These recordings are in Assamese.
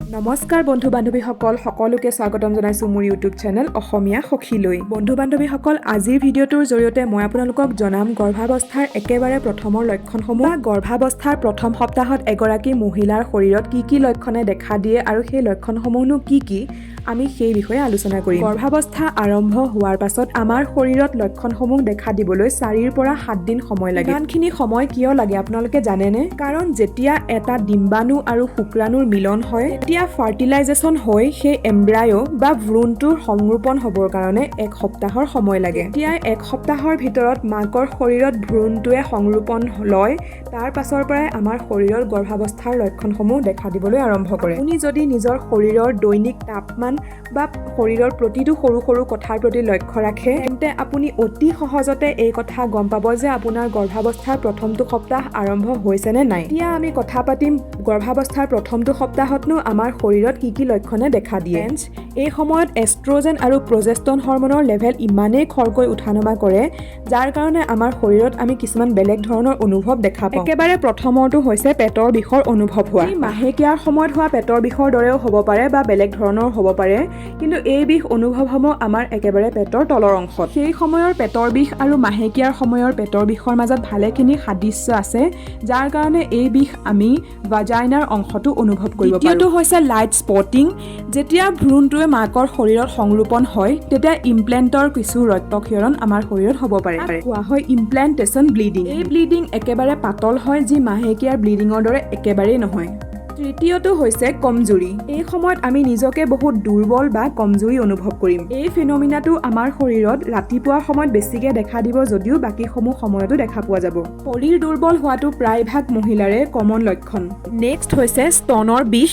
নমস্কাৰ বন্ধু বান্ধৱীসকল সকলোকে স্বাগতম জনাইছো মোৰ ইউটিউব চেনেল অসমীয়া সখীলৈ। বন্ধু বান্ধৱীসকল আজিৰ ভিডিঅ'টোৰ জৰিয়তে মই আপোনালোকক জনাম গৰ্ভাৱস্থাৰ একেবাৰে প্ৰথমৰ লক্ষণসমূহ বা গৰ্ভাৱস্থাৰ প্ৰথম সপ্তাহত এগৰাকী মহিলাৰ শৰীৰত কি লক্ষণে দেখা দিয়ে আৰু সেই লক্ষণসমূহনো কি আমি সেই বিষয়ে আলোচনা কৰিম। গৰ্ভাৱস্থা আৰম্ভ হোৱাৰ পাছত আমাৰ শৰীৰত লক্ষণসমূহ দেখা দিবলৈ 4 পৰা 7 দিন সময় লাগে। ইমানখিনি সময় কিয় লাগে আপোনালোকে জানেনে? কাৰণ যেতিয়া এটা ডিম্বাণু আৰু শুক্ৰাণুৰ মিলন হয় তেতিয়া ফাৰ্টিলাইজেশ্যন হৈ সেই এম্ব্ৰায়ো বা ভ্ৰূণটোৰ সংৰোপণ হ'বৰ কাৰণে 1 সপ্তাহৰ সময় লাগে। এতিয়া 1 সপ্তাহৰ ভিতৰত মাকৰ শৰীৰত ভ্ৰূণটোৱে সংৰোপণ লয়, তাৰ পাছৰ পৰাই আমাৰ শৰীৰৰ গৰ্ভাৱস্থাৰ লক্ষণসমূহ দেখা দিবলৈ আৰম্ভ কৰে। আপুনি যদি নিজৰ শৰীৰৰ দৈনিক তাপমান বা শৰীৰৰ প্ৰতিটো সৰু কথাৰ প্ৰতি লক্ষ্য ৰাখে তেন্তে আপুনি অতি সহজতে এই কথা গম পাব যে আপোনাৰ গৰ্ভাৱস্থাৰ প্ৰথমটো সপ্তাহ আৰম্ভ হৈছে নে নাই। এতিয়া আমি কথা পাতিম গৰ্ভাৱস্থাৰ প্ৰথমটো সপ্তাহতনো আমাৰ শৰীৰত কি লক্ষণে দেখা দিয়ে। এই সময়ত এষ্ট্ৰজেন আৰু প্ৰজেষ্টন হৰমনৰ লেভেল ইমানেই খৰকৈ উঠানমা কৰে যাৰ কাৰণে আমাৰ শৰীৰত আমি কিছুমান বেলেগ ধৰণৰ অনুভৱ দেখা পাওঁ। একেবাৰে প্ৰথমৰটো হৈছে পেটৰ বিষৰ অনুভৱ হোৱা। মাহেকীয়াৰ সময়ত হোৱা পেটৰ বিষৰ দৰেও হ'ব পাৰে বা বেলেগ ধৰণৰ হ'ব পাৰে, কিন্তু এই বিষ অনুভৱসমূহ আমাৰ একেবাৰে পেটৰ তলৰ অংশত। সেই সময়ৰ পেটৰ বিষ আৰু মাহেকীয়াৰ সময়ৰ পেটৰ বিষৰ মাজত ভালেখিনি সাদৃশ্য আছে যাৰ কাৰণে এই বিষ আমি ভাজাইনাৰ অংশটো অনুভৱ কৰিব পাৰোঁ। দ্বিতীয়টো হৈছে লাইট স্পটিং। যেতিয়া ভ্ৰূণটোৱে মাকৰ শৰীৰত সংৰোপণ হয় তেতিয়া ইমপ্লেণ্টৰ কিছু ৰক্তক্ষৰণ আমাৰ শৰীৰত হ'ব পাৰে। কোৱা হয় ইমপ্লেণ্টেশ্যন ব্লিডিং। এই ব্লিডিং একেবাৰে পাতল হয় যি মাহেকীয়াৰ ব্লিডিঙৰ দৰে একেবাৰেই নহয়। তৃতীয়টো হৈছে কমজুৰি। এই সময়ত আমি নিজকে বহুত দুৰ্বল বা কমজুৰি অনুভৱ কৰিম। এই ফিনমিনাটো আমাৰ শৰীৰত ৰাতিপুৱাৰ সময়ত বেছিকৈ দেখা দিব যদিও বাকীসমূহ সময়তো দেখা পোৱা যাব। শৰীৰ দুৰ্বল হোৱাটো প্ৰায়ভাগ মহিলাৰে কমন লক্ষণ। নেক্সট হৈছে স্তনৰ বিষ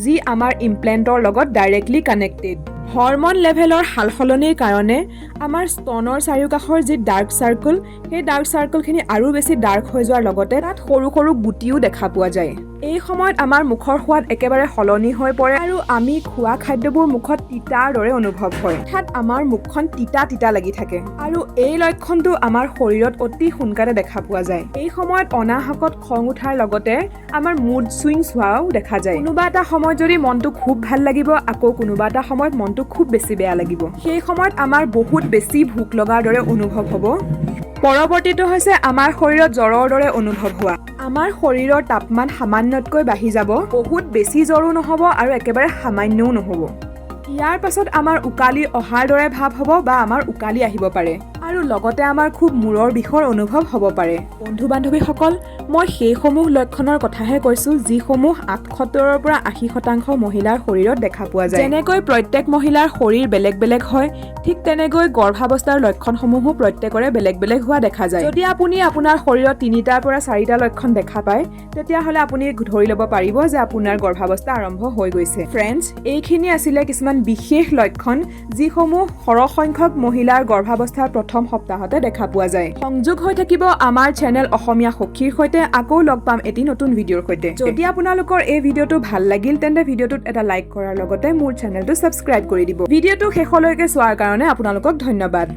যি আমাৰ ইমপ্লেণ্টৰ লগত ডাইৰেক্টলি কানেক্টেড। হৰমন লেভেলৰ সালসলনিৰ কাৰণে আমাৰ স্তনৰ চাৰিওকাষৰ যি ডাৰ্ক চাৰ্কল সেই ডাৰ্ক চাৰ্কলখিনি আৰু বেছি ডাৰ্ক হৈ যোৱাৰ লগতে তাত সৰু গুটিও দেখা পোৱা যায়। এই সময়ত আমাৰ মুখৰ সোৱাদ একেবাৰে সলনি হৈ পৰে আৰু আমি খোৱা খাদ্যবোৰ মুখত তিতাৰ দৰে অনুভৱ হয়। অৰ্থাৎ আমাৰ মুখখন তিতা লাগি থাকে আৰু এই লক্ষণটো আমাৰ শৰীৰত অতি সোনকালে দেখা পোৱা যায়। এই সময়ত অনাহকত খং উঠাৰ লগতে আমাৰ মুড চুইংছ হোৱাও দেখা যায়। কোনোবা এটা সময়ত যদি মনটো খুব ভাল লাগিব আকৌ কোনোবা এটা সময়ত মনটো খুব বেছি বেয়া লাগিব। সেই সময়ত আমাৰ বহুত বেছি ভোক লগাৰ দৰে অনুভৱ হ'ব। পৰৱৰ্তীটো হৈছে আমাৰ শৰীৰত জ্বৰৰ দৰে অনুভৱ হোৱা। আমাৰ শৰীৰৰ তাপমান সামান্যতকৈ বাঢ়ি যাব, বহুত বেছি জ্বৰো নহ'ব আৰু একেবাৰে সামান্যও নহ'ব। ইয়াৰ পাছত আমাৰ উকালি অহাৰ দৰে ভাৱ হ'ব বা আমাৰ উকালি আহিব পাৰে আৰু লগতে আমাৰ খুব মূৰৰ বিষৰ অনুভৱ হ'ব পাৰে। বন্ধু বান্ধৱীসকল, মই সেইসমূহ লক্ষণৰ কথাহে কৈছোঁ যিসমূহ ৭৮ পৰা ৮০% মহিলাৰ শৰীৰত দেখা পোৱা যায়। যেনেকৈ প্ৰত্যেক মহিলাৰ শৰীৰ বেলেগ হয় ঠিক তেনেকৈ গৰ্ভাৱস্থাৰ লক্ষণসমূহো প্ৰত্যেকৰে বেলেগ হোৱা দেখা যায়। যদি আপুনি আপোনাৰ শৰীৰত 3টাৰ পৰা 4টা লক্ষণ দেখা পায় তেতিয়াহ'লে আপুনি ধৰি ল'ব পাৰিব যে আপোনাৰ গৰ্ভাৱস্থা আৰম্ভ হৈ গৈছে। ফ্ৰেণ্ডছ, এইখিনি আছিলে কিছুমান বিশেষ লক্ষণ যিসমূহ সৰহ সংখ্যক মহিলাৰ গৰ্ভাৱস্থাৰ প্ৰথম সপ্তাহতে দেখা পোৱা যায়। সংযোগ হৈ থাকিব আমাৰ চেনেল অসমীয়া সখীৰ সৈতে। আকৌ লগ পাম এটি নতুন ভিডিঅ'ৰ সৈতে। যদি আপোনালোকৰ এই ভিডিঅ'টো ভাল লাগিল তেন্তে ভিডিঅ'টোত এটা লাইক কৰাৰ লগতে মোৰ চেনেলটো ছাবস্ক্ৰাইব কৰি দিব। ভিডিঅ'টো শেষলৈকে চোৱাৰ কাৰণে আপোনালোকক ধন্যবাদ।